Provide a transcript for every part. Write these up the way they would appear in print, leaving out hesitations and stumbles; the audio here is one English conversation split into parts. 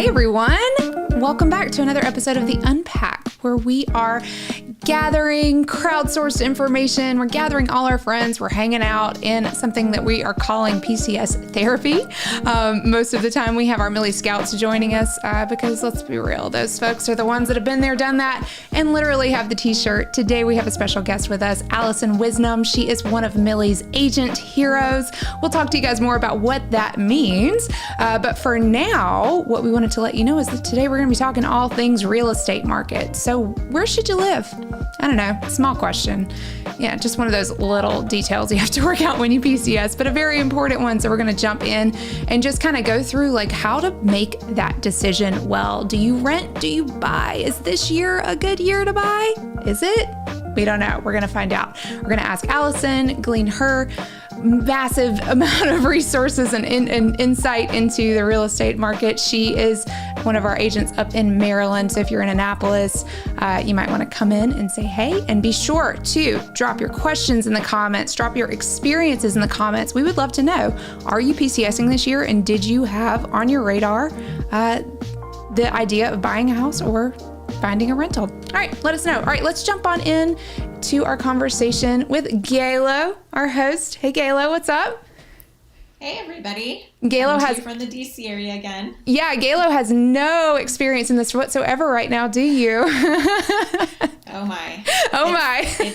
Hey everyone! Welcome back to another episode of the Unpack, where we are gathering crowdsourced information. We're gathering all our friends. We're hanging out in something that we are calling PCS therapy. Most of the time we have our MILLIE Scouts joining us because let's be real, those folks are the ones that have been there, done that, and literally have the t-shirt. Today we have a special guest with us, Alison Wisnom. She is one of MILLIE's Agent Heroes. We'll talk to you guys more about what that means. But for now, what we wanted to let you know is that today we're going to be talking all things real estate market. So where should you live? I don't know, small question. Yeah, just one of those little details you have to work out when you PCS, but a very important one. So we're going to jump in and just kind of go through like how to make that decision well. Do you rent? Do you buy? Is this year a good year to buy? Is it? We don't know. We're going to find out. We're going to ask Alison, glean her massive amount of resources and insight into the real estate market. She is one of our agents up in Maryland. So if you're in Annapolis, you might want to come in and say hey, and be sure to drop your questions in the comments, drop your experiences in the comments. We would love to know, are you PCSing this year, and did you have on your radar the idea of buying a house or finding a rental? All right, let us know. All right, let's jump on in to our conversation with Galo, our host. Hey, Galo, what's up? Hey, everybody. Galo has from the DC area again. Yeah, Galo has no experience in this whatsoever right now, do you? Oh my. Oh my.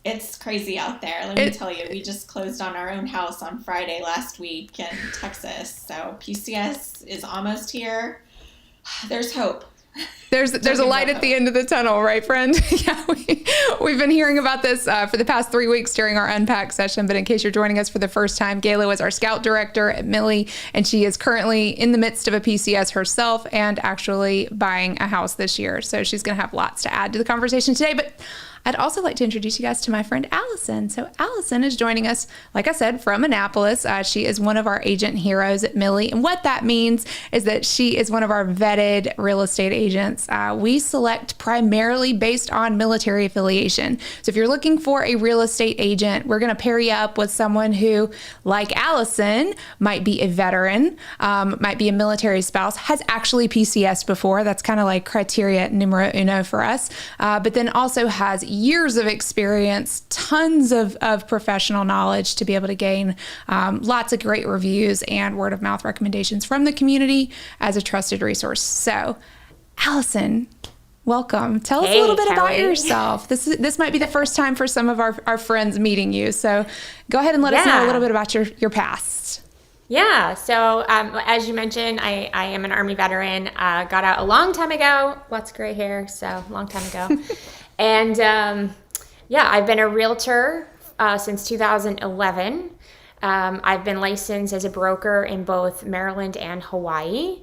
It's crazy out there. Let me tell you, we just closed on our own house on Friday last week in Texas. So PCS is almost here. There's hope. There's a light at the end of the tunnel, right, friend? Yeah, we've been hearing about this for the past 3 weeks during our Unpack session, but in case you're joining us for the first time, Galo is our scout director at MILLIE, and she is currently in the midst of a PCS herself and actually buying a house this year. So she's going to have lots to add to the conversation today, but I'd also like to introduce you guys to my friend Alison. So Alison is joining us, like I said, from Annapolis. She is one of our agent heroes at MILLIE. And what that means is that she is one of our vetted real estate agents. We select primarily based on military affiliation. So if you're looking for a real estate agent, we're going to pair you up with someone who, like Alison, might be a veteran, might be a military spouse, has actually PCS before. That's kind of like criteria numero uno for us. But then also has years of experience, tons of professional knowledge to be able to gain lots of great reviews and word of mouth recommendations from the community as a trusted resource. So, Alison, welcome. Tell us a little bit about yourself. This might be the first time for some of our friends meeting you. So go ahead and let us know a little bit about your past. Yeah. So as you mentioned, I am an Army veteran. Got out a long time ago. Lots of gray hair. So long time ago. And I've been a realtor since 2011. I've been licensed as a broker in both Maryland and Hawaii.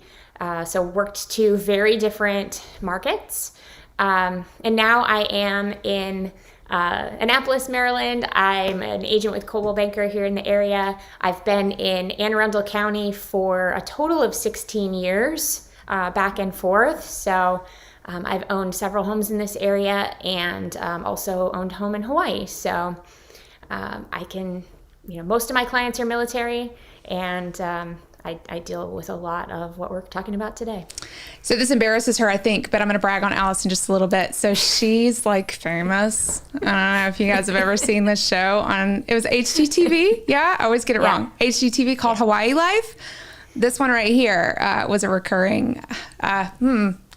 So worked two very different markets. And now I am in Annapolis, Maryland. I'm an agent with Coldwell Banker here in the area. I've been in Anne Arundel County for a total of 16 years, back and forth. So I've owned several homes in this area and also owned a home in Hawaii. So I can, most of my clients are military, and I deal with a lot of what we're talking about today. So this embarrasses her, I think, but I'm going to brag on Alison just a little bit. So she's like famous. I don't know if you guys have ever seen this show on, it was HGTV. Yeah, I always get it wrong. HGTV called Hawaii Life. This one right here was a recurring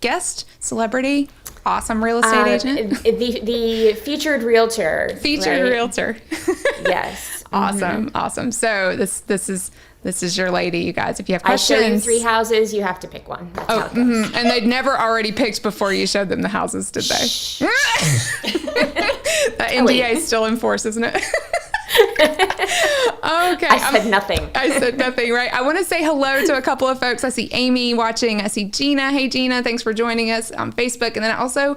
guest, celebrity, awesome real estate agent. The featured realtor. Featured realtor. Yes. Awesome. Mm-hmm. Awesome. So this is your lady, you guys. If you have questions. I show you 3 houses, you have to pick one. That's how it goes. Mm-hmm. And they'd never already picked before you showed them the houses, did they? That NDA is still in force, isn't it? Okay. I said nothing. I said nothing, right? I want to say hello to a couple of folks. I see Amy watching. I see Gina. Hey, Gina. Thanks for joining us on Facebook. And then also,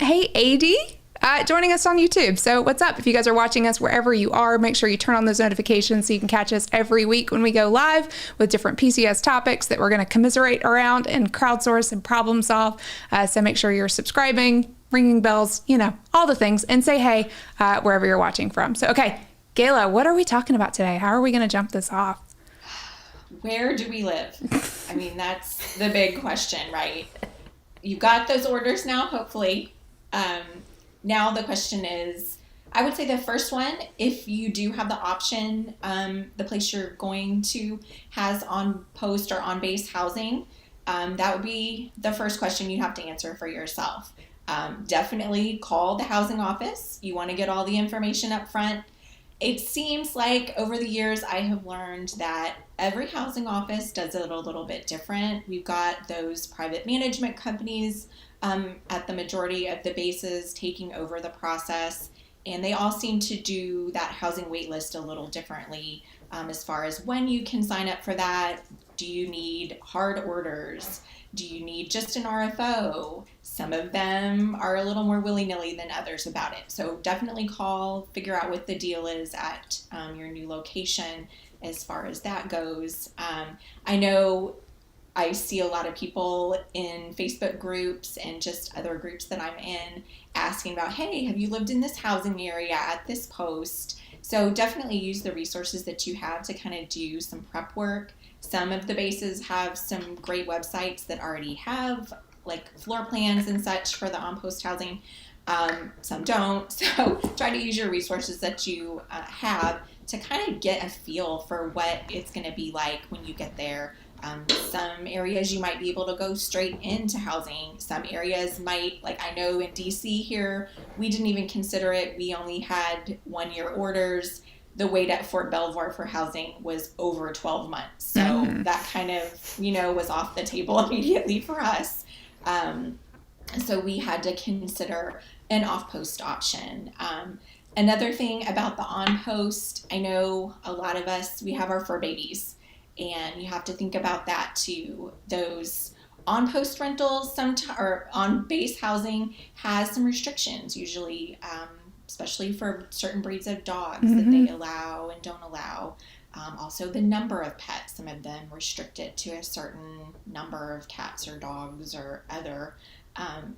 hey, AD, joining us on YouTube. So what's up? If you guys are watching us wherever you are, make sure you turn on those notifications so you can catch us every week when we go live with different PCS topics that we're going to commiserate around and crowdsource and problem solve. So make sure you're subscribing, ringing bells, all the things, and say hey wherever you're watching from. So, okay. Gayla, what are we talking about today? How are we going to jump this off? where do we live? I mean, that's the big question, right? You've got those orders now, hopefully. Now the question is, I would say the first one, if you do have the option, the place you're going to has on post or on base housing, that would be the first question you have to answer for yourself. Definitely call the housing office. You want to get all the information up front. It seems like over the years I have learned that every housing office does it a little bit different. We've got those private management companies at the majority of the bases taking over the process, and they all seem to do that housing wait list a little differently as far as when you can sign up for that. Do you need hard orders? Do you need just an RFO? Some of them are a little more willy-nilly than others about it. So definitely call, figure out what the deal is at your new location as far as that goes. I know I see a lot of people in Facebook groups and just other groups that I'm in asking about, hey, have you lived in this housing area at this post? So definitely use the resources that you have to kind of do some prep work. Some of the bases have some great websites that already have like floor plans and such for the on-post housing. Some don't. So try to use your resources that you have to kind of get a feel for what it's going to be like when you get there. Some areas you might be able to go straight into housing. Some areas might, like I know in DC here, we didn't even consider it. We only had 1-year orders. The wait at Fort Belvoir for housing was over 12 months. So that kind of, was off the table immediately for us. So we had to consider an off-post option. Another thing about the on-post, I know a lot of us, we have our fur babies, and you have to think about that too. Those on-post rentals or on-base housing has some restrictions usually, especially for certain breeds of dogs that they allow and don't allow. Also the number of pets, some of them restricted to a certain number of cats or dogs or other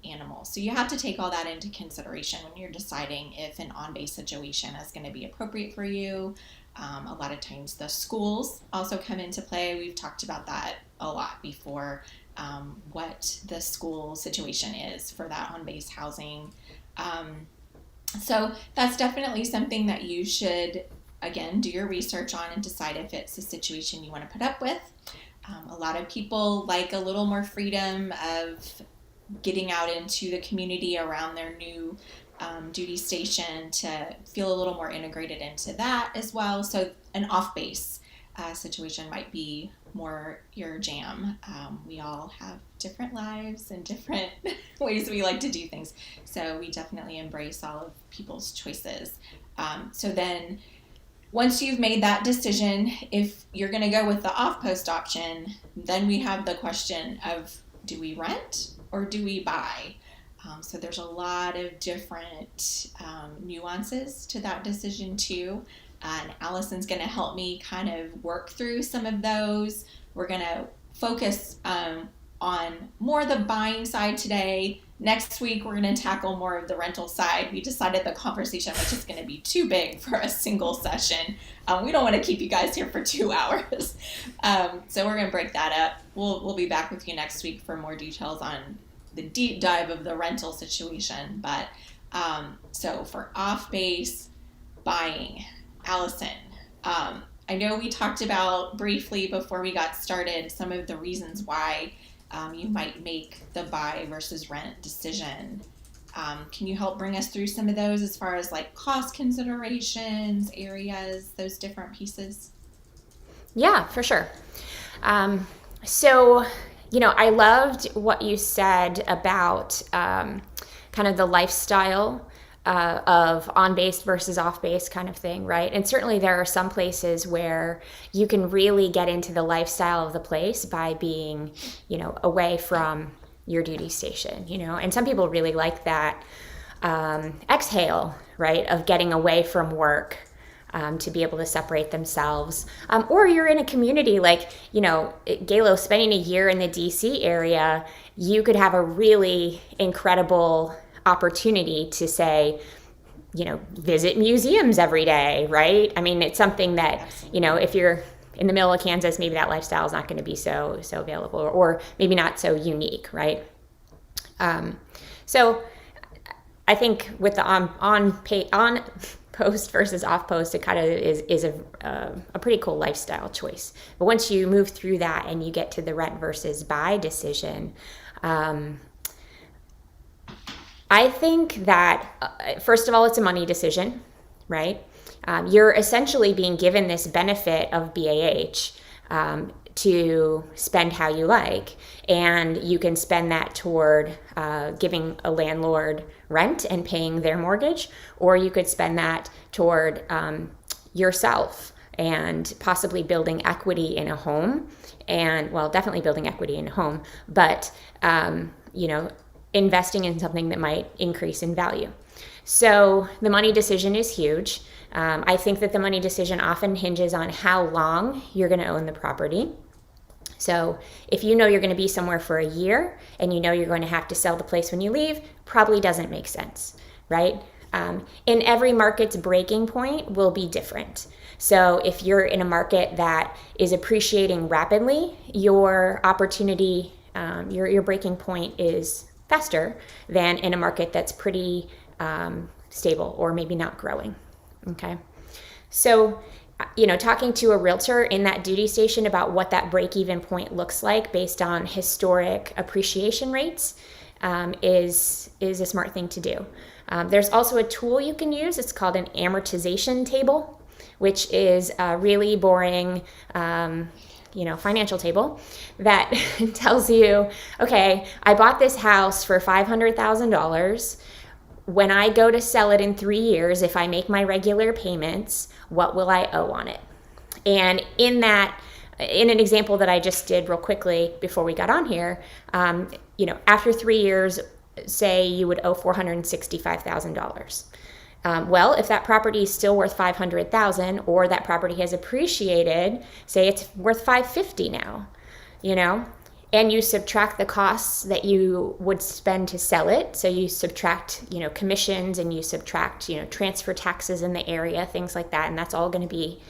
animals. So you have to take all that into consideration when you're deciding if an on-base situation is going to be appropriate for you. A lot of times the schools also come into play. We've talked about that a lot before, what the school situation is for that on-base housing. So that's definitely something that you should, again, do your research on and decide if it's a situation you want to put up with. A lot of people like a little more freedom of getting out into the community around their new duty station to feel a little more integrated into that as well. So an off-base situation might be more your jam. We all have different lives and different ways we like to do things. So we definitely embrace all of people's choices. So then once you've made that decision, if you're going to go with the off-post option, then we have the question of, do we rent or do we buy? So there's a lot of different nuances to that decision too. And Allison's going to help me kind of work through some of those. We're going to focus on more the buying side today. Next week, we're going to tackle more of the rental side. We decided the conversation was just going to be too big for a single session. We don't want to keep you guys here for 2 hours. So we're going to break that up. We'll be back with you next week for more details on the deep dive of the rental situation. But so for off-base buying, Allison, I know we talked about briefly before we got started some of the reasons why you might make the buy versus rent decision. Can you help bring us through some of those as far as like cost considerations, areas, those different pieces? Yeah, for sure. So, I loved what you said about kind of the lifestyle of on-base versus off-base kind of thing, right? And certainly there are some places where you can really get into the lifestyle of the place by being, away from your duty station, and some people really like that exhale, right, of getting away from work to be able to separate themselves. Or you're in a community like, Galo, spending a year in the DC area, you could have a really incredible opportunity to say, visit museums every day, right? I mean, it's something that, if in the middle of Kansas, maybe that lifestyle is not going to be so available, or maybe not so unique, right? So I think with the on post versus off post, it kind of is a pretty cool lifestyle choice. But once you move through that and you get to the rent versus buy decision, I think that first of all, it's a money decision, right? You're essentially being given this benefit of BAH to spend how you like, and you can spend that toward giving a landlord rent and paying their mortgage, or you could spend that toward yourself and possibly building equity in a home, and well, definitely building equity in a home, but investing in something that might increase in value. So the money decision is huge. I think that the money decision often hinges on how long you're going to own the property. So if you know you're going to be somewhere for a year and you know you're going to have to sell the place when you leave, probably doesn't make sense, right? In every market's breaking point will be different. So if you're in a market that is appreciating rapidly, your opportunity, your breaking point is faster than in a market that's pretty stable or maybe not growing. Okay. So, talking to a realtor in that duty station about what that break-even point looks like based on historic appreciation rates is a smart thing to do. There's also a tool you can use. It's called an amortization table, which is a really boring financial table that tells you, okay, I bought this house for $500,000. When I go to sell it in 3 years, if I make my regular payments, what will I owe on it? And in an example that I just did real quickly before we got on here, after 3 years, say you would owe $465,000. Well, if that property is still worth $500,000, or that property has appreciated, say it's worth $550 now, and you subtract the costs that you would spend to sell it. So you subtract, commissions, and you subtract, transfer taxes in the area, things like that. And that's all going to be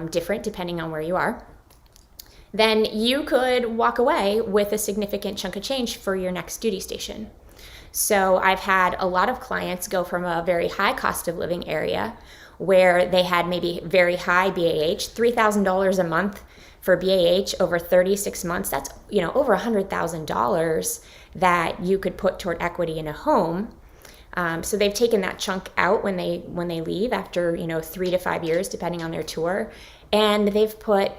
different depending on where you are. Then you could walk away with a significant chunk of change for your next duty station. So I've had a lot of clients go from a very high cost of living area where they had maybe very high BAH, $3,000 a month for BAH over 36 months. That's, over $100,000 that you could put toward equity in a home. So they've taken that chunk out when they leave after, 3 to 5 years, depending on their tour. And they've put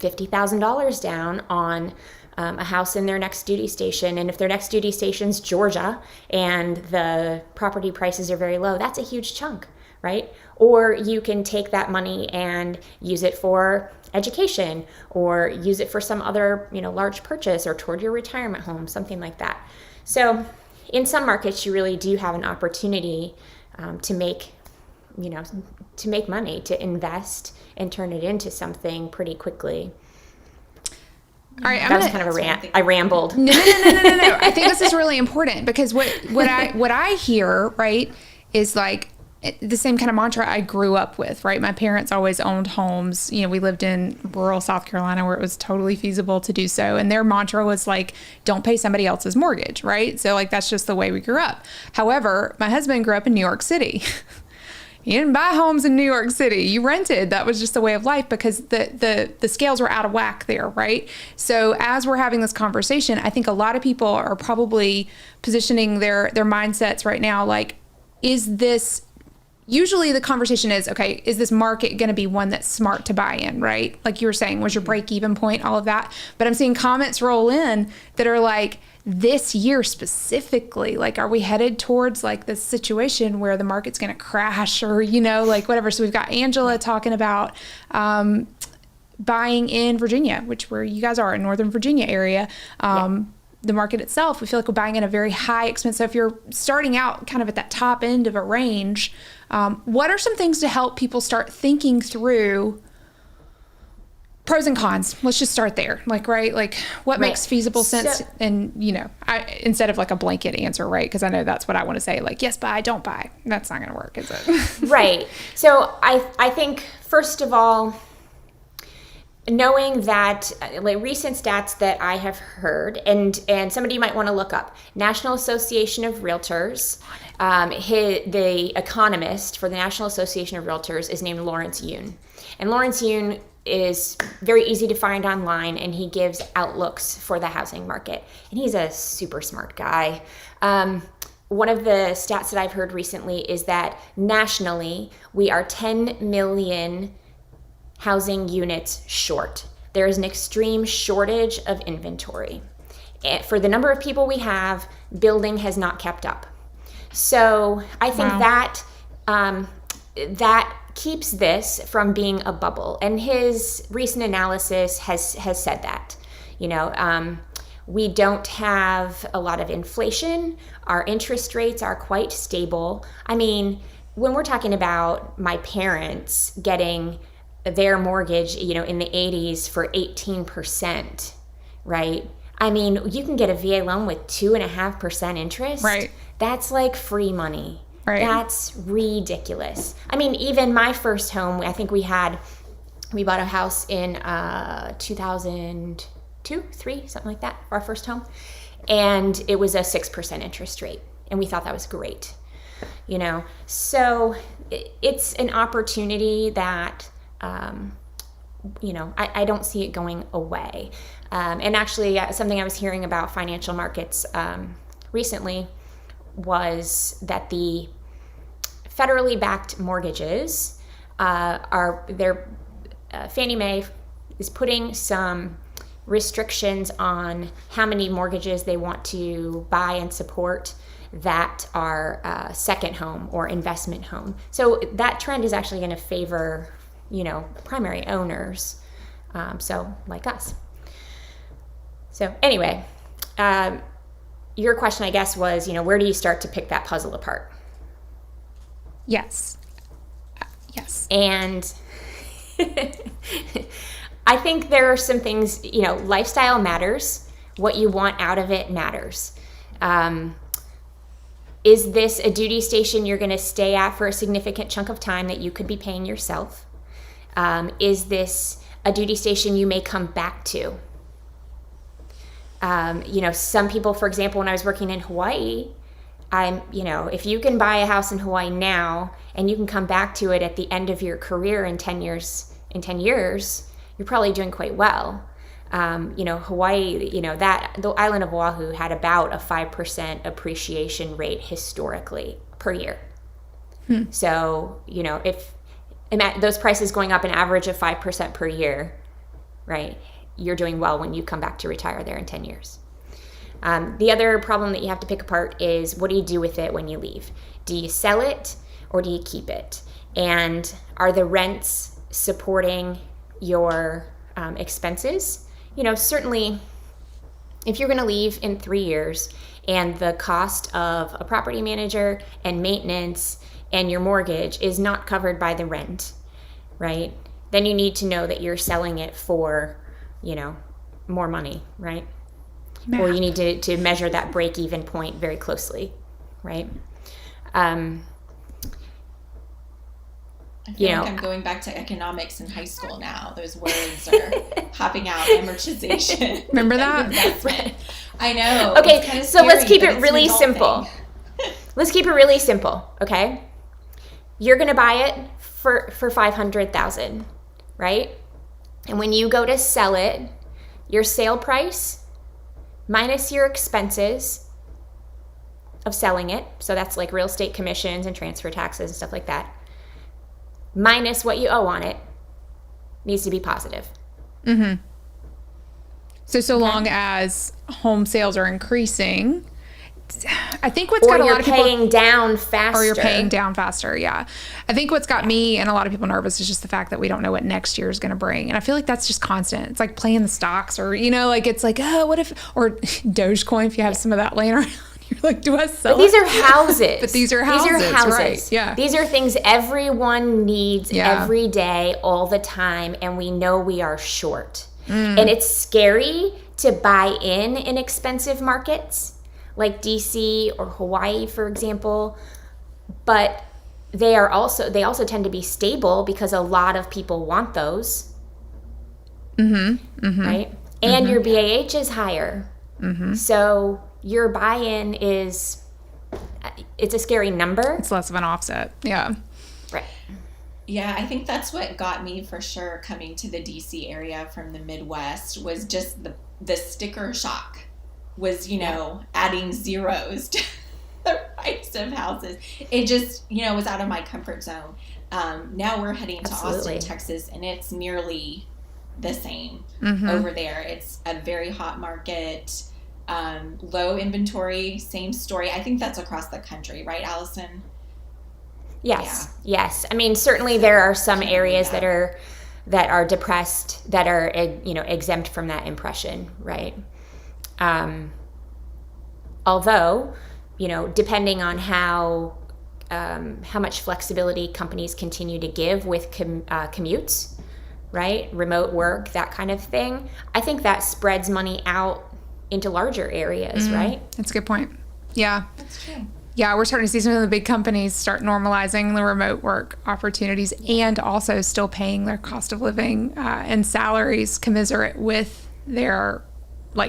$50,000 down on a house in their next duty station. And if their next duty station's Georgia and the property prices are very low, that's a huge chunk, right? Or you can take that money and use it for education, or use it for some other, large purchase, or toward your retirement home, something like that. So in some markets, you really do have an opportunity to make money, to invest and turn it into something pretty quickly. All right, that was kind of a rant. I rambled. No. I think this is really important, because what I hear, right, is like the same kind of mantra I grew up with, right? My parents always owned homes. We lived in rural South Carolina where it was totally feasible to do so. And their mantra was like, don't pay somebody else's mortgage, right? So like, that's just the way we grew up. However, my husband grew up in New York City. You didn't buy homes in New York City. You rented. That was just the way of life, because the scales were out of whack there, right? So as we're having this conversation, I think a lot of people are probably positioning their mindsets right now like, usually the conversation is, okay, is this market going to be one that's smart to buy in, right? Like you were saying, was your break-even point, all of that. But I'm seeing comments roll in that are like, this year specifically, like, are we headed towards like this situation where the market's going to crash, or, like whatever. So we've got Angela talking about buying in Virginia, which where you guys are in Northern Virginia area. The market itself, we feel like we're buying in a very high expense. So if you're starting out kind of at that top end of a range, what are some things to help people start thinking through pros and cons? Let's just start there. Like, right? Like what makes feasible sense? And, instead of like a blanket answer, right? Because I know that's what I want to say. Like, yes, buy, don't buy. That's not going to work, is it? Right. So I think, first of all, knowing that like recent stats that I have heard, and somebody might want to look up, National Association of Realtors, the economist for the National Association of Realtors is named Lawrence Yun. And Lawrence Yun is very easy to find online, and he gives outlooks for the housing market. And he's a super smart guy. One of the stats that I've heard recently is that nationally, we are 10 million housing units short. There is an extreme shortage of inventory. For the number of people we have, building has not kept up. So I think that keeps this from being a bubble. And his recent analysis has said that, we don't have a lot of inflation. Our interest rates are quite stable. I mean, when we're talking about my parents getting their mortgage, in the 80s for 18%, right? I mean, you can get a VA loan with 2.5% interest. Right. That's like free money. Right. That's ridiculous. I mean, even my first home, I think we bought a house in 2002, 3, something like that, our first home. And it was a 6% interest rate. And we thought that was great, So it's an opportunity that, I don't see it going away. And actually, something I was hearing about financial markets recently was that the federally backed mortgages Fannie Mae is putting some restrictions on how many mortgages they want to buy and support that are second home or investment home. So that trend is actually going to favor, primary owners, so like us. So anyway, your question, I guess, was, where do you start to pick that puzzle apart? Yes. And I think there are some things, lifestyle matters. What you want out of it matters. Is this a duty station you're going to stay at for a significant chunk of time that you could be paying yourself? Is this a duty station you may come back to? Some people, for example, when I was working in Hawaii, if you can buy a house in Hawaii now and you can come back to it at the end of your career in 10 years, you're probably doing quite well. Hawaii, the island of Oahu had about a 5% appreciation rate historically per year. So, if those prices going up an average of 5% per year, right, you're doing well when you come back to retire there in 10 years. The other problem that you have to pick apart is, what do you do with it when you leave? Do you sell it or do you keep it? And are the rents supporting your expenses? Certainly if you're going to leave in 3 years and the cost of a property manager and maintenance and your mortgage is not covered by the rent, right? Then you need to know that you're selling it for, more money, right? Math. Or you need to measure that break-even point very closely, right? I feel like I'm going back to economics in high school now. Those words are popping out. Amortization. Remember that? Investment. I know. Okay, kind of so scary, let's keep it really simple. Let's keep it really simple, okay? You're going to buy it for $500,000, right? And when you go to sell it, your sale price minus your expenses of selling it, so that's like real estate commissions and transfer taxes and stuff like that, minus what you owe on it, needs to be positive. Mm-hmm. So long as home sales are increasing, I think what's got a lot of people... Or you're paying down faster. Or you're paying down faster, yeah. I think what's got me and a lot of people nervous is just the fact that we don't know what next year is going to bring. And I feel like that's just constant. It's like playing the stocks or, it's like, oh, what if... Or Dogecoin, if you have some of that laying around. You're like, do I sell it? But these are houses. But these are houses, right? Yeah. These are things everyone needs every day, all the time, and we know we are short. And it's scary to buy in expensive markets like DC or Hawaii, for example, but they also tend to be stable because a lot of people want those. right? And your BAH is higher. So your buy-in it's a scary number. It's less of an offset. Yeah. Right. Yeah, I think that's what got me for sure coming to the DC area from the Midwest was just the sticker shock was, adding zeros to the price of houses. It just, was out of my comfort zone. Now we're heading to Austin, Texas, and it's nearly the same over there. It's a very hot market, low inventory, same story. I think that's across the country, right, Allison? Yes. Yeah. Yes. I mean, certainly there are some areas that are depressed, that are, exempt from that impression, right? Although, depending on how much flexibility companies continue to give with commutes, right? Remote work, that kind of thing. I think that spreads money out into larger areas, right? That's a good point. Yeah. That's true. Yeah, we're starting to see some of the big companies start normalizing the remote work opportunities and also still paying their cost of living and salaries commensurate with their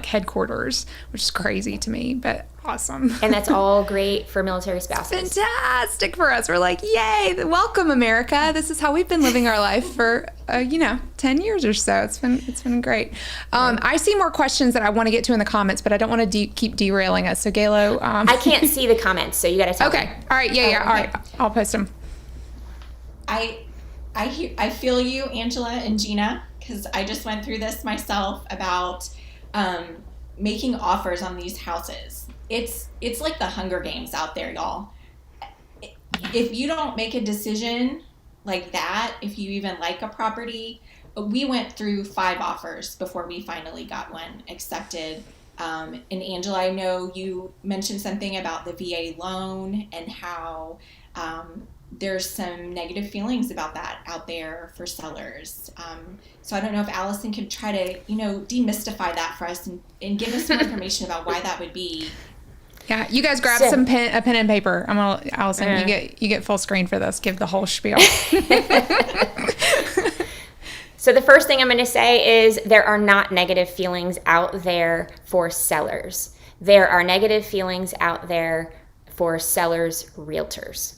headquarters, which is crazy to me, but awesome. And that's all great for military spouses. Fantastic for us. We're like, yay, welcome America. This is how we've been living our life for 10 years or so. It's been great. I see more questions that I want to get to in the comments, but I don't want to keep derailing us. So Gaylo, I can't see the comments, so you got to tell me. Okay. All right. Yeah. Okay. All right. I'll post them. I feel you, Angela and Gina, because I just went through this myself about making offers on these houses. It's like the Hunger Games out there, y'all. If you don't make a decision like that, if you even like a property, we went through 5 offers before we finally got one accepted. And Angela, I know you mentioned something about the VA loan and how there's some negative feelings about that out there for sellers. So I don't know if Allison could try to, demystify that for us and give us some information about why that would be. Yeah, you guys grab a pen and paper. Allison, you get full screen for this. Give the whole spiel. So the first thing I'm going to say is there are not negative feelings out there for sellers. There are negative feelings out there for sellers' realtors.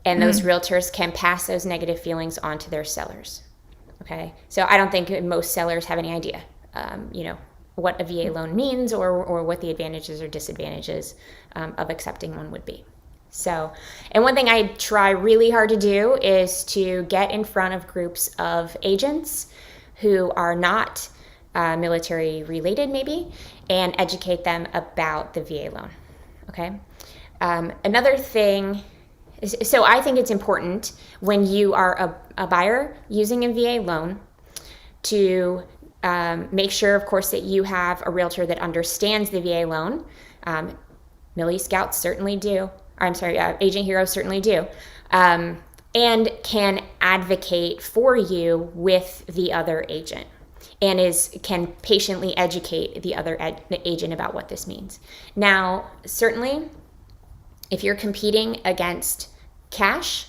And those realtors can pass those negative feelings on to their sellers. Okay? So I don't think most sellers have any idea, what a VA loan means or what the advantages or disadvantages of accepting one would be. So, and one thing I try really hard to do is to get in front of groups of agents who are not military related maybe and educate them about the VA loan. Okay? Another thing is, so I think it's important when you are a buyer using a VA loan to make sure, of course, that you have a realtor that understands the VA loan. MILLIE Scouts certainly do. Agent Heroes certainly do. And can advocate for you with the other agent and can patiently educate the other agent about what this means. Now, certainly, if you're competing against cash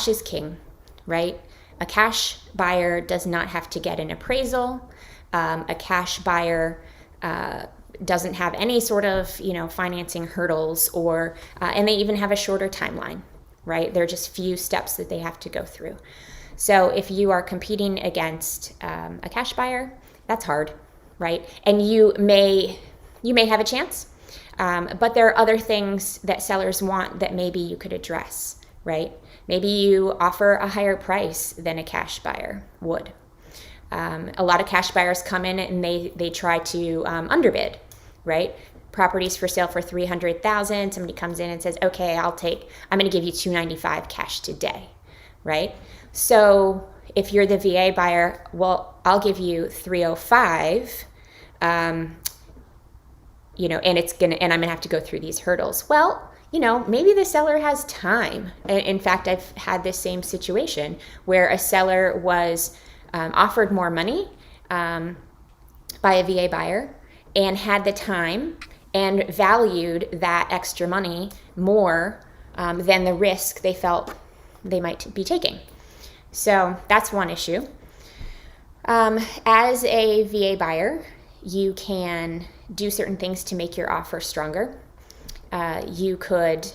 is king, right? A cash buyer does not have to get an appraisal. A cash buyer doesn't have any sort of, financing hurdles and they even have a shorter timeline, right? There are just few steps that they have to go through. So if you are competing against a cash buyer, that's hard, right? And you may have a chance, but there are other things that sellers want that maybe you could address, right? Maybe you offer a higher price than a cash buyer would. A lot of cash buyers come in and they try to underbid, right? Properties for sale for $300,000. Somebody comes in and says, "Okay, I'm going to give you $295 cash today," right? So if you're the VA buyer, well, I'll give you $305, and I'm gonna have to go through these hurdles. Well, maybe the seller has time. In fact, I've had this same situation where a seller was offered more money by a VA buyer and had the time and valued that extra money more than the risk they felt they might be taking. So that's one issue. As a VA buyer, you can do certain things to make your offer stronger. You could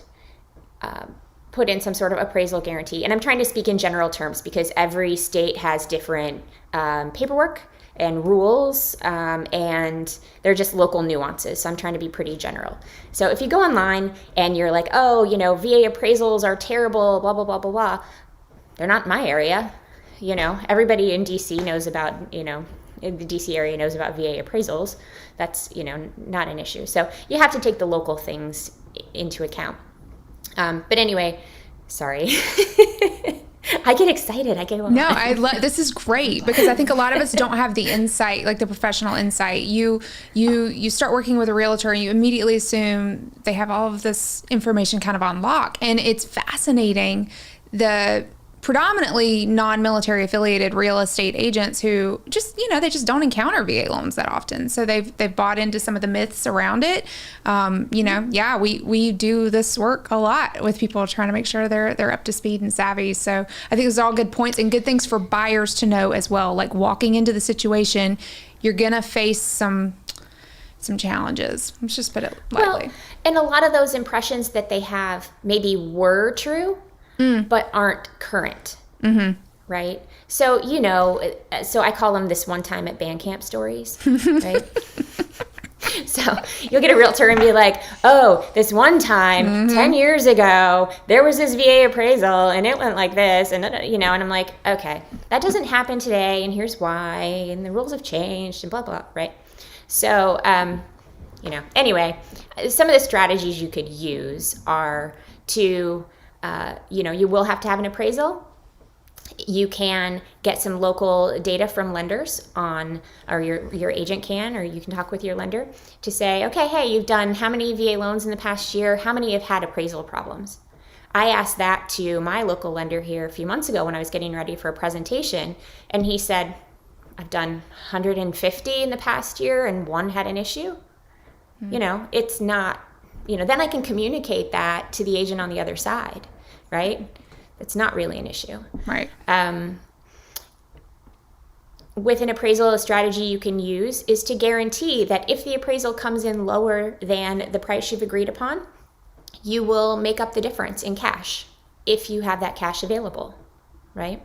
put in some sort of appraisal guarantee. And I'm trying to speak in general terms because every state has different paperwork and rules, and they're just local nuances. So I'm trying to be pretty general. So if you go online and you're like, oh, VA appraisals are terrible, blah, blah, blah, blah, blah, they're not in my area. Everybody in DC knows about, in the DC area knows about VA appraisals. That's, not an issue. So you have to take the local things into account. But anyway, sorry. I get excited. No, this is great because I think a lot of us don't have the insight, like the professional insight. You start working with a realtor and you immediately assume they have all of this information kind of on lock. And it's fascinating, the predominantly non-military affiliated real estate agents who just, they just don't encounter VA loans that often. So they've bought into some of the myths around it. We do this work a lot with people trying to make sure they're up to speed and savvy. So I think those are all good points and good things for buyers to know as well. Like walking into the situation, you're going to face some challenges. Let's just put it lightly. Well, and a lot of those impressions that they have maybe were true, but aren't current, right? So, so I call them this one time at band camp stories, right? So you'll get a realtor and be like, oh, this one time 10 years ago, there was this VA appraisal and it went like this. And, and I'm like, okay, that doesn't happen today. And here's why. And the rules have changed and blah, blah, right? So, anyway, some of the strategies you could use are to, you will have to have an appraisal. You can get some local data from lenders or your agent can, or you can talk with your lender to say, okay, hey, you've done how many VA loans in the past year? How many have had appraisal problems? I asked that to my local lender here a few months ago when I was getting ready for a presentation, and he said, I've done 150 in the past year and one had an issue. It's not, then I can communicate that to the agent on the other side, right? It's not really an issue. Right. With an appraisal, a strategy you can use is to guarantee that if the appraisal comes in lower than the price you've agreed upon, you will make up the difference in cash if you have that cash available, right?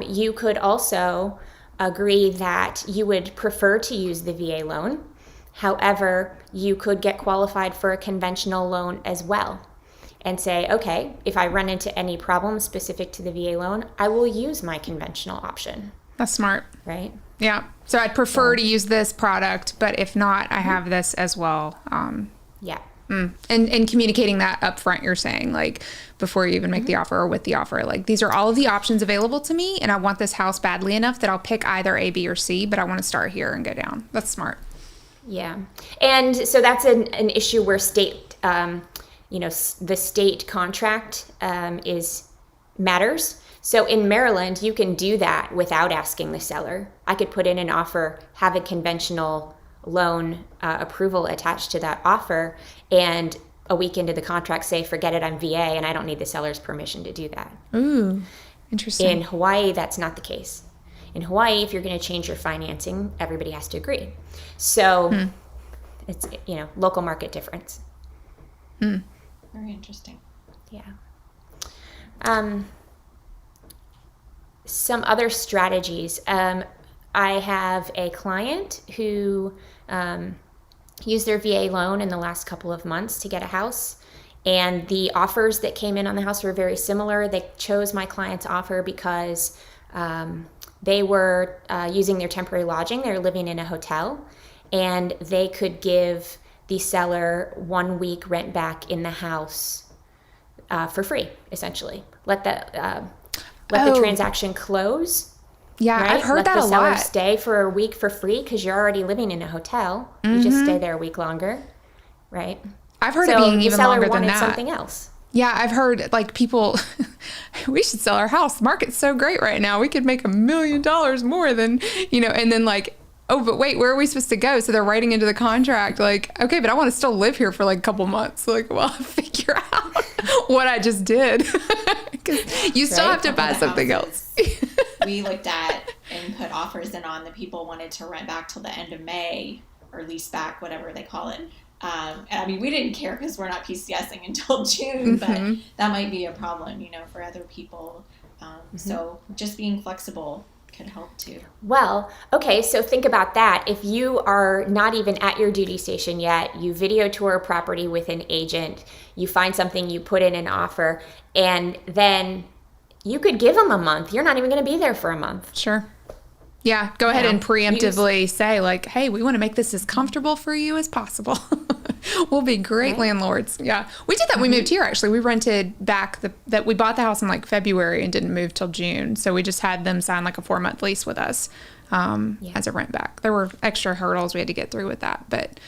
You could also agree that you would prefer to use the VA loan. However, you could get qualified for a conventional loan as well and say, okay, if I run into any problems specific to the VA loan, I will use my conventional option. That's smart. Right? Yeah. So I'd prefer to use this product, but if not, I have this as well. Yeah. And communicating that up front, you're saying, like, before you even make the offer or with the offer, like, these are all of the options available to me, and I want this house badly enough that I'll pick either A, B, or C, but I want to start here and go down. That's smart. Yeah. And so that's an issue where state, the state contract matters. So in Maryland, you can do that without asking the seller. I could put in an offer, have a conventional loan approval attached to that offer, and a week into the contract say, forget it, I'm VA, and I don't need the seller's permission to do that. Ooh, interesting. In Hawaii, that's not the case. In Hawaii, if you're going to change your financing, everybody has to agree. So it's, local market difference. Very interesting. Yeah. Some other strategies. I have a client who used their VA loan in the last couple of months to get a house, and the offers that came in on the house were very similar. They chose my client's offer because they were using their temporary lodging. They were living in a hotel, and they could give the seller 1 week rent back in the house for free, essentially. Let the transaction close. Yeah, right? I've heard Let that a the seller lot. stay for a week for free because you're already living in a hotel. You just stay there a week longer, right? I've heard it being even longer than wanted that. Something else. Yeah, I've heard like people, we should sell our house. The market's so great right now. We could make $1 million more than, and then like, oh, but wait, where are we supposed to go? So they're writing into the contract like, okay, but I want to still live here for like a couple months. Like, well, figure out what I just did. Because you still have to buy something else. We looked at in veteran put offers in on, the people wanted to rent back till the end of May or lease back, whatever they call it. And I mean, we didn't care because we're not PCSing until June, but that might be a problem, for other people. So just being flexible could help too. Well, okay, so think about that. If you are not even at your duty station yet, you video tour a property with an agent, you find something, you put in an offer, and then you could give them a month. You're not even going to be there for a month. Sure. Yeah, go ahead and preemptively say, like, hey, we want to make this as comfortable for you as possible. We'll be great landlords. Yeah. We did that when we moved here, actually. We rented back that we bought the house in like February and didn't move till June. So we just had them sign like a 4-month lease with us as a rent back. There were extra hurdles we had to get through with that. But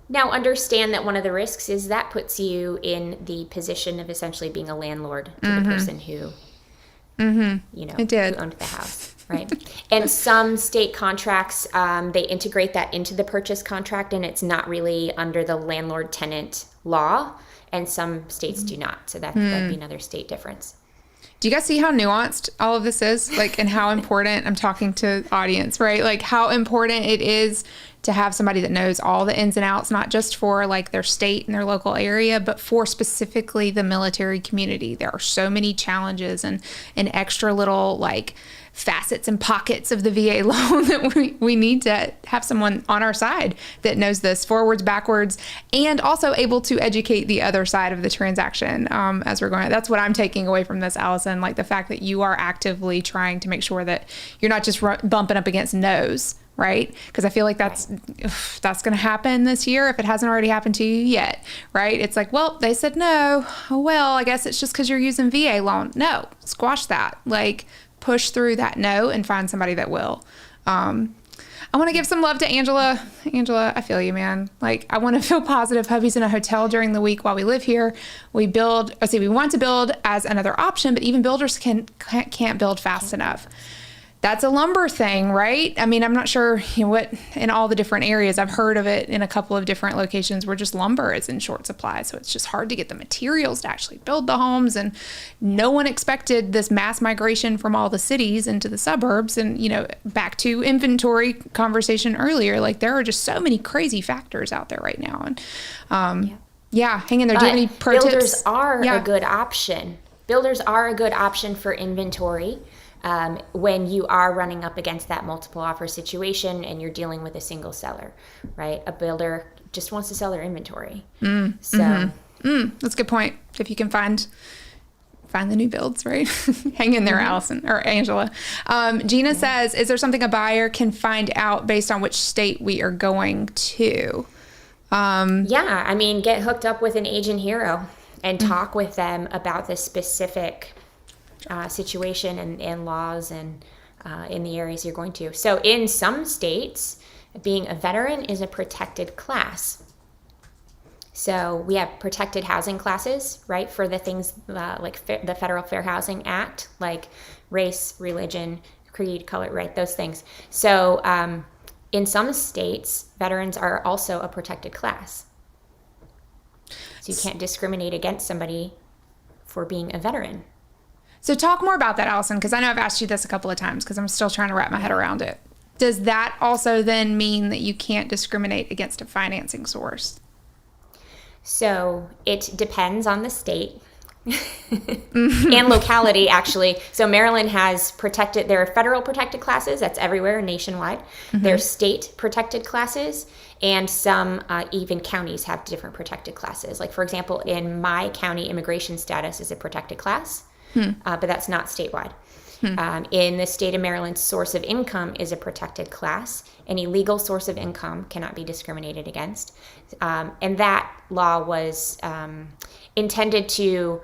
now understand that one of the risks is that puts you in the position of essentially being a landlord to the person who, who owned the house. Right. And some state contracts, they integrate that into the purchase contract, and it's not really under the landlord-tenant law, and some states do not. So that'd be another state difference. Do you guys see how nuanced all of this is? Like, and how important, I'm talking to audience, right? Like how important it is to have somebody that knows all the ins and outs, not just for like their state and their local area, but for specifically the military community. There are so many challenges and extra little like facets and pockets of the VA loan that we need to have someone on our side that knows this forwards, backwards, and also able to educate the other side of the transaction as we're going. That's what I'm taking away from this, Allison, like the fact that you are actively trying to make sure that you're not just bumping up against no's, right? Because I feel like that's going to happen this year if it hasn't already happened to you yet, right? It's like, well, they said no. Oh, well, I guess it's just because you're using VA loan. No, squash that. Like, push through that no and find somebody that will. I want to give some love to Angela. Angela, I feel you, man. Like, I want to feel positive. Hubby's in a hotel during the week while we live here. We want to build as another option, but even builders can't build fast enough. That's a lumber thing, right? I mean, I'm not sure what in all the different areas. I've heard of it in a couple of different locations where just lumber is in short supply. So it's just hard to get the materials to actually build the homes. And no one expected this mass migration from all the cities into the suburbs. And, back to inventory conversation earlier, like there are just so many crazy factors out there right now. And hang in there. Do you have any pro tips? Builders are a good option. Builders are a good option for inventory. When you are running up against that multiple offer situation and you're dealing with a single seller, right? A builder just wants to sell their inventory. That's a good point. If you can find the new builds, right? Hang in there, Allison or Angela. Gina says, is there something a buyer can find out based on which state we are going to? Get hooked up with an agent hero and talk with them about the specific situation and laws and in the areas you're going to. So in some states, being a veteran is a protected class. So we have protected housing classes, right, for the things like the Federal Fair Housing Act, like race, religion, creed, color, right, those things. So in some states, veterans are also a protected class. So you can't discriminate against somebody for being a veteran. So talk more about that, Allison, because I know I've asked you this a couple of times because I'm still trying to wrap my head around it. Does that also then mean that you can't discriminate against a financing source? So it depends on the state and locality, actually. So Maryland has there are federal protected classes. That's everywhere nationwide. There's state protected classes, and some even counties have different protected classes. Like, for example, in my county, immigration status is a protected class. But that's not statewide. In the state of Maryland, source of income is a protected class. Any legal source of income cannot be discriminated against. And that law was intended to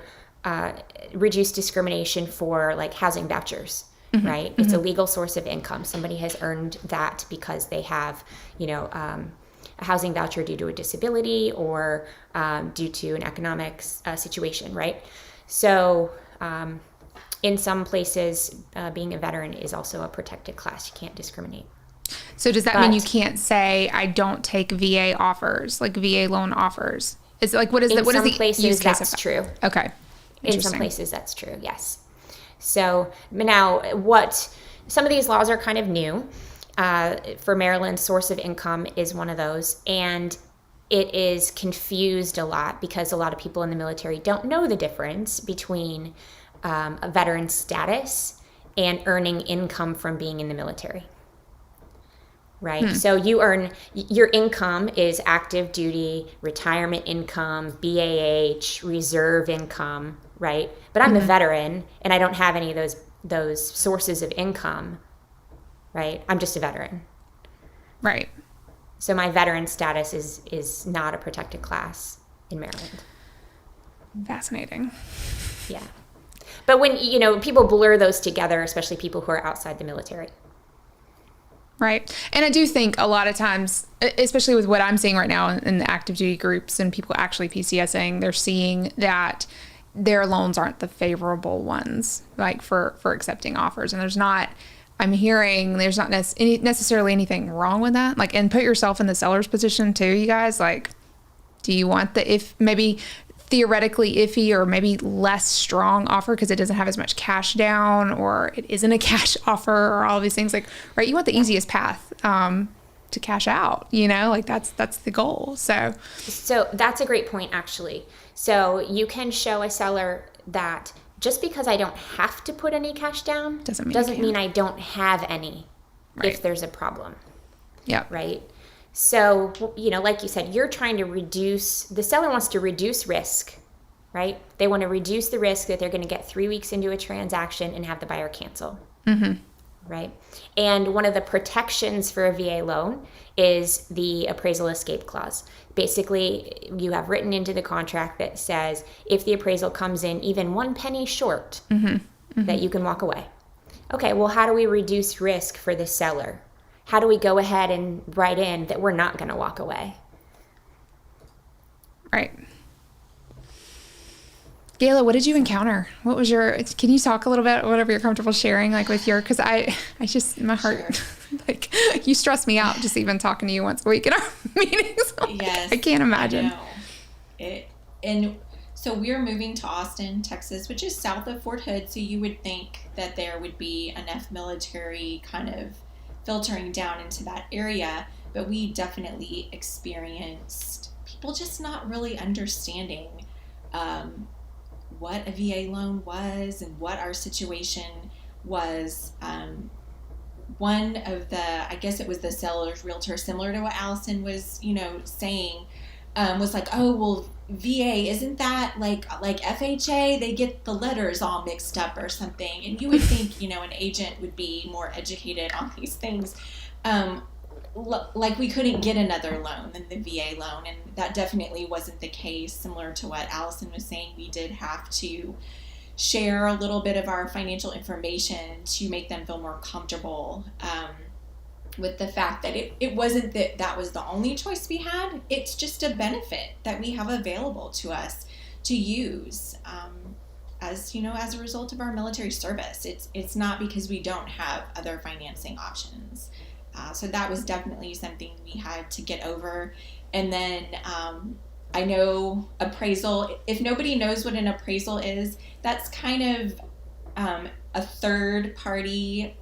reduce discrimination for like housing vouchers, right? It's a legal source of income. Somebody has earned that because they have, a housing voucher due to a disability or due to an economic situation, right? So in some places, being a veteran is also a protected class. You can't discriminate. So does that mean you can't say, I don't take VA offers, like VA loan offers? Is it like, what is the use case of that? In some places, that's true. Okay. In some places, that's true, yes. So some of these laws are kind of new. For Maryland, source of income is one of those. And it is confused a lot because a lot of people in the military don't know the difference between a veteran status and earning income from being in the military. Right? So you earn, your income is active duty, retirement income, BAH, reserve income, right? But I'm a veteran and I don't have any of those sources of income, right? I'm just a veteran. Right. So my veteran status is not a protected class in Maryland. Fascinating. Yeah. But when, people blur those together, especially people who are outside the military. Right. And I do think a lot of times, especially with what I'm seeing right now in the active duty groups and people actually PCSing, they're seeing that their loans aren't the favorable ones, like for accepting offers. And I'm hearing there's not necessarily anything wrong with that. Like, and put yourself in the seller's position too, you guys. Like, do you want if maybe theoretically iffy or maybe less strong offer because it doesn't have as much cash down or it isn't a cash offer or all of these things, like, right, you want the easiest path to cash out, like that's the goal. So that's a great point, actually. So you can show a seller that just because I don't have to put any cash down doesn't mean I don't have any, right, if there's a problem. Yeah. Right. So, like you said, you're trying to the seller wants to reduce risk, right? They want to reduce the risk that they're going to get 3 weeks into a transaction and have the buyer cancel. Mm-hmm. Right. And one of the protections for a VA loan is the appraisal escape clause. Basically, you have written into the contract that says if the appraisal comes in even 1 penny short, that you can walk away. Okay, well, how do we reduce risk for the seller? How do we go ahead and write in that we're not going to walk away? Right. Gayla, what did you encounter? What was can you talk a little bit, whatever you're comfortable sharing, like with because I just, my heart, sure. Like, you stress me out just even talking to you once a week in our meetings. Yes. I can't imagine. And so we're moving to Austin, Texas, which is south of Fort Hood. So you would think that there would be enough military kind of filtering down into that area, but we definitely experienced people just not really understanding what a VA loan was and what our situation was. One of I guess it was the seller's realtor, similar to what Allison was, saying, was like, oh, well, VA, isn't that like FHA? They get the letters all mixed up or something. And you would think, an agent would be more educated on these things. Like we couldn't get another loan than the VA loan. And that definitely wasn't the case. Similar to what Allison was saying, we did have to share a little bit of our financial information to make them feel more comfortable with the fact that it wasn't that was the only choice we had. It's just a benefit that we have available to us to use as a result of our military service. It's not because we don't have other financing options. So that was definitely something we had to get over. And then I know appraisal, if nobody knows what an appraisal is, that's kind of a third party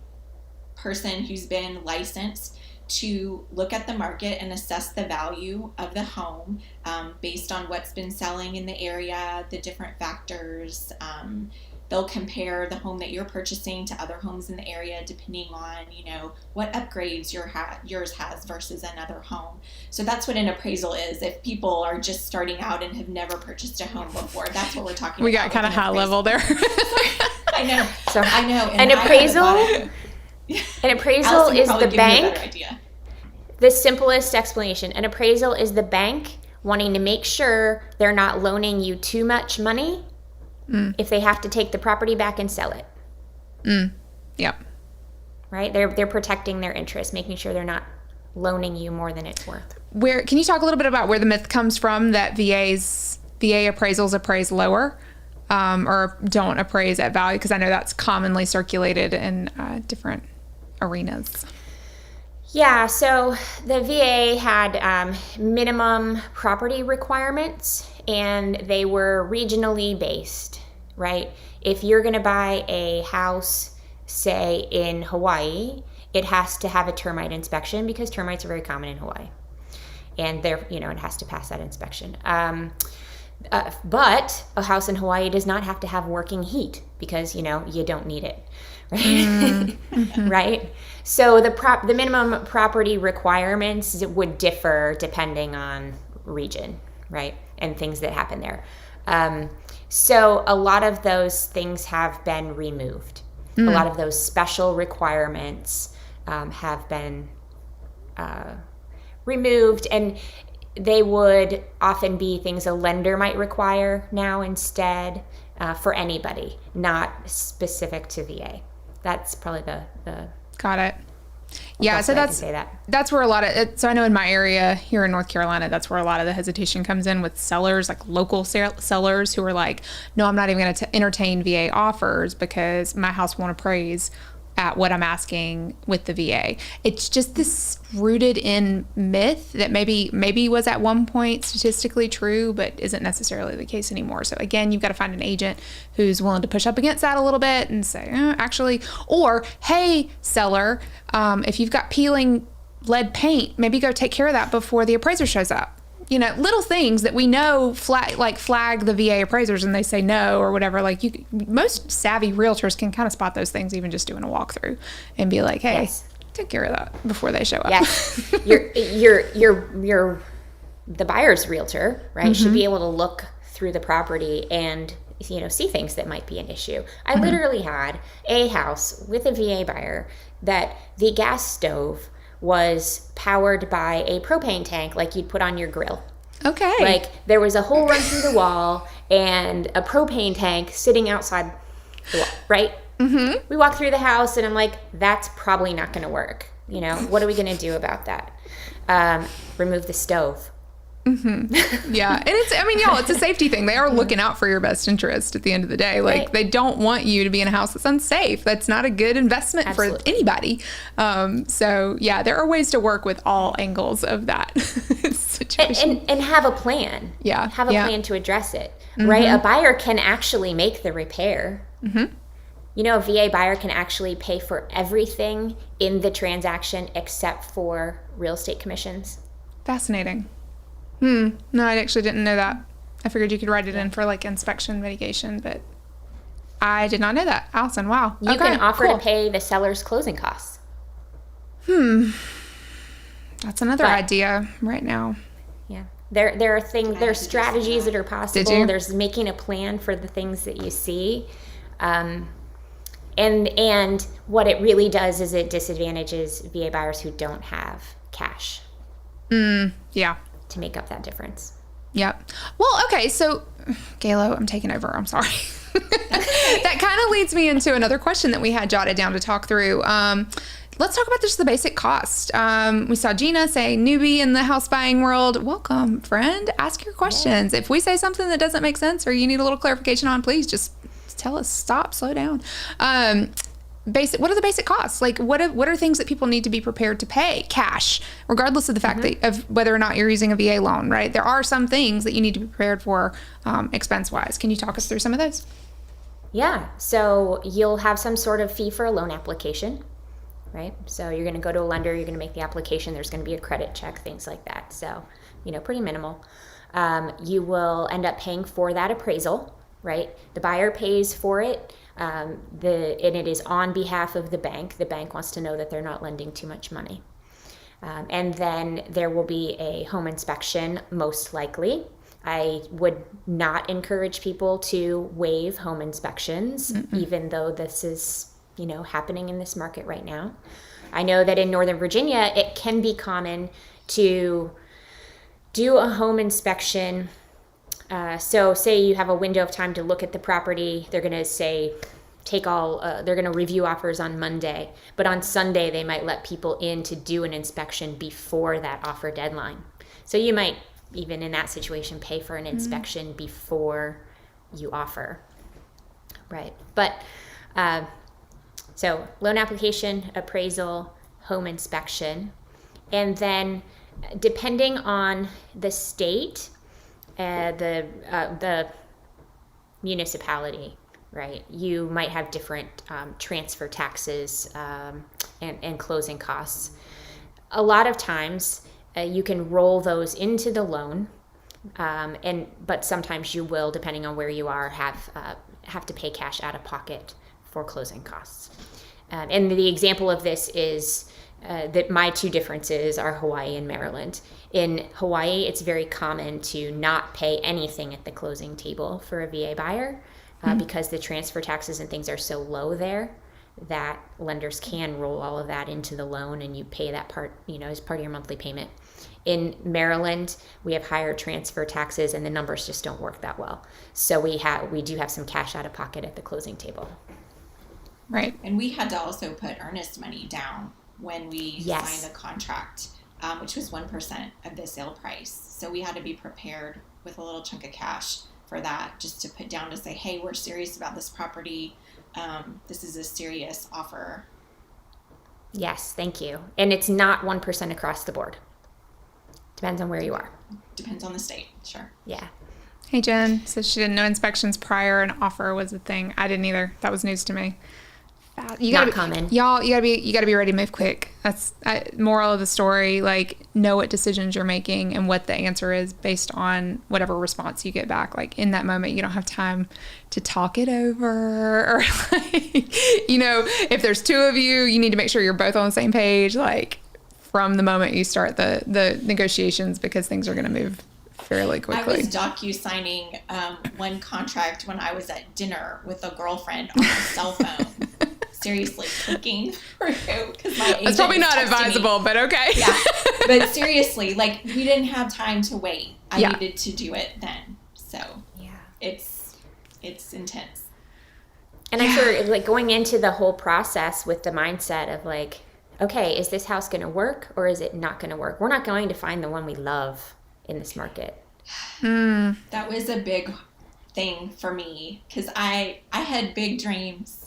person who's been licensed to look at the market and assess the value of the home based on what's been selling in the area, the different factors. They'll compare the home that you're purchasing to other homes in the area depending on, what upgrades yours has versus another home. So that's what an appraisal is. If people are just starting out and have never purchased a home before, that's what we're talking about. We got kind of high level there. I know. So I know. An appraisal is the bank. The simplest explanation. An appraisal is the bank wanting to make sure they're not loaning you too much money if they have to take the property back and sell it. Yep. Right? They're protecting their interest, making sure they're not loaning you more than it's worth. Can you talk a little bit about where the myth comes from that VA appraisals appraise lower or don't appraise at value? Because I know that's commonly circulated in different arenas. Yeah, so the VA had minimum property requirements, and they were regionally based, right? If you're going to buy a house say in Hawaii, it has to have a termite inspection because termites are very common in Hawaii. And there, it has to pass that inspection. But a house in Hawaii does not have to have working heat because, you don't need it, right? Mm-hmm. Right? So the minimum property requirements would differ depending on region, right? And things that happen there. So a lot of those things have been removed. A lot of those special requirements have been removed, and they would often be things a lender might require now instead for anybody, not specific to VA. That's probably the Got it. Yeah, so that's where a lot of it, so I know in my area here in North Carolina, that's where a lot of the hesitation comes in with sellers, like local sellers who are like, no, I'm not even going to entertain VA offers because my house won't appraise at what I'm asking with the VA. It's just this rooted in myth that maybe was at one point statistically true, but isn't necessarily the case anymore. So again, you've got to find an agent who's willing to push up against that a little bit and say, actually, or hey, seller, if you've got peeling lead paint, maybe go take care of that before the appraiser shows up. Little things that we know flag the VA appraisers and they say no or whatever. Like most savvy realtors can kind of spot those things even just doing a walkthrough and be like, hey, take care of that before they show up. Yes, you're the buyer's realtor, right? Should be able to look through the property and see things that might be an issue. I literally had a house with a VA buyer that the gas stove was powered by a propane tank like you'd put on your grill. Okay. Like there was a hole run through the wall and a propane tank sitting outside the wall, right? Mm-hmm. We walk through the house and I'm like, that's probably not going to work. What are we going to do about that? Remove the stove. Mm-hmm. Yeah. And it's a safety thing. They are looking out for your best interest at the end of the day. Like Right. they don't want you to be in a house that's unsafe. That's not a good investment Absolutely. for anybody. So yeah, there are ways to work with all angles of that situation. And have a plan. Yeah. Have a plan to address it, right? A buyer can actually make the repair. Mm-hmm. A VA buyer can actually pay for everything in the transaction except for real estate commissions. Fascinating. No, I actually didn't know that. I figured you could write it in for like inspection mitigation, but I did not know that. Alison, wow. You can offer to pay the seller's closing costs. That's another idea right now. Yeah. There are things, there are strategies that are possible. Did you? There's making a plan for the things that you see. And what it really does is it disadvantages VA buyers who don't have cash. Yeah. To make up that difference. Yep. Well, okay. So, Galo, I'm taking over. I'm sorry. That kind of leads me into another question that we had jotted down to talk through. Let's talk about just the basic cost. We saw Gina say, newbie in the house buying world. Welcome, friend. Ask your questions. If we say something that doesn't make sense or you need a little clarification on, please just tell us, stop, slow down. What are the basic costs? Like what are things that people need to be prepared to pay cash, regardless of the fact that of whether or not you're using a VA loan, right? There are some things that you need to be prepared for expense wise. Can you talk us through some of those? Yeah. So you'll have some sort of fee for a loan application, right? So you're going to go to a lender, you're going to make the application. There's going to be a credit check, things like that. So, pretty minimal. You will end up paying for that appraisal, right? The buyer pays for it. And it is on behalf of the bank. The bank wants to know that they're not lending too much money. And then there will be a home inspection, most likely. I would not encourage people to waive home inspections, even though this is, happening in this market right now. I know that in Northern Virginia, it can be common to do a home inspection. So say you have a window of time to look at the property. They're going to say, they're going to review offers on Monday. But on Sunday, they might let people in to do an inspection before that offer deadline. So you might, even in that situation, pay for an inspection before you offer. Right. But so loan application, appraisal, home inspection. And then depending on the state, the municipality, right? You might have different transfer taxes and closing costs. A lot of times you can roll those into the loan, but sometimes you will, depending on where you are, have to pay cash out of pocket for closing costs. And the example of this is that my two differences are Hawaii and Maryland. In Hawaii, it's very common to not pay anything at the closing table for a VA buyer because the transfer taxes and things are so low there that lenders can roll all of that into the loan and you pay that part, as part of your monthly payment. In Maryland, we have higher transfer taxes and the numbers just don't work that well. So we do have some cash out of pocket at the closing table. Right. And we had to also put earnest money down when we Yes. signed the contract, which was 1% of the sale price. So we had to be prepared with a little chunk of cash for that, just to put down to say, hey, we're serious about this property. This is a serious offer. Yes, thank you. And it's not 1% across the board. Depends on where you are. Depends on the state, sure. Yeah. Hey, Jen says she didn't know inspections prior an offer was a thing. I didn't either. That was news to me. You gotta Not common. Y'all, you gotta be ready to move quick. That's moral of the story. Like, know what decisions you're making and what the answer is based on whatever response you get back. Like, in that moment, you don't have time to talk it over, or if there's two of you, you need to make sure you're both on the same page. Like, from the moment you start the negotiations, because things are going to move fairly quickly. I was docu-signing one contract when I was at dinner with a girlfriend on my cell phone. Seriously, clicking through, because my agent That's probably was not texting advisable, me. but okay. Yeah, but seriously, like, we didn't have time to wait. I Yeah. needed to do it then. So Yeah. it's intense. And I'm sure, like, going into the whole process with the mindset of like, okay, is this house going to work or is it not going to work? We're not going to find the one we love in this market. That was a big thing for me because I had big dreams.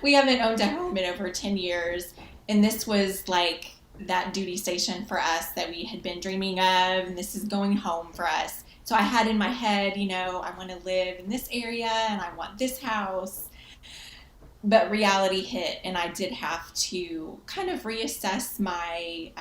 We haven't owned a home in over 10 years, and this was like that duty station for us that we had been dreaming of, and this is going home for us. So I had in my head, I want to live in this area and I want this house. But reality hit, and I did have to kind of reassess my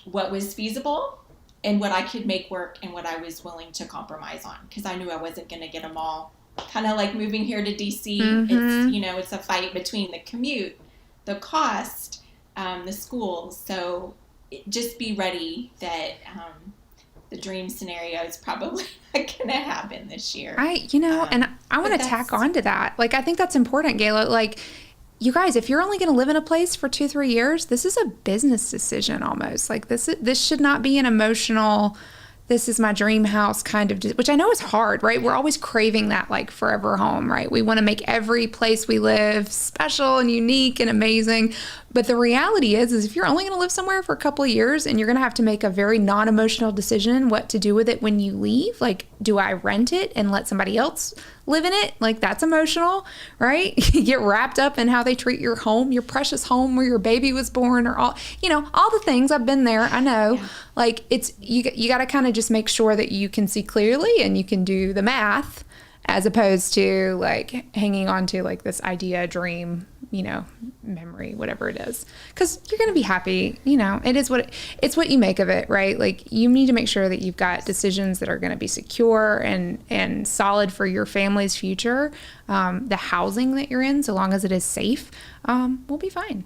what was feasible and what I could make work and what I was willing to compromise on, because I knew I wasn't going to get them all. Kind of like moving here to DC, it's a fight between the commute, the cost, the schools. So just be ready that the dream scenario is probably not going to happen this year. And I want to tack on to that. Like, I think that's important, Gayla. Like, you guys, if you're only going to live in a place for 2-3 years, this is a business decision almost. Like, this should not be an emotional, this is my dream house kind of, which I know is hard, right? We're always craving that, like, forever home, right? We want to make every place we live special and unique and amazing. But the reality is if you're only going to live somewhere for a couple of years and you're going to have to make a very non-emotional decision what to do with it when you leave, like, do I rent it and let somebody else live in it? Like, that's emotional, right? You get wrapped up in how they treat your home, your precious home where your baby was born, or all the things. I've been there. I know. Yeah. Like, it's, you got to kind of just make sure that you can see clearly and you can do the math, as opposed to like hanging on to like this idea, dream, memory, whatever it is, because you're going to be happy. It's what you make of it, right? Like, you need to make sure that you've got decisions that are going to be secure and solid for your family's future. The housing that you're in, so long as it is safe, will be fine.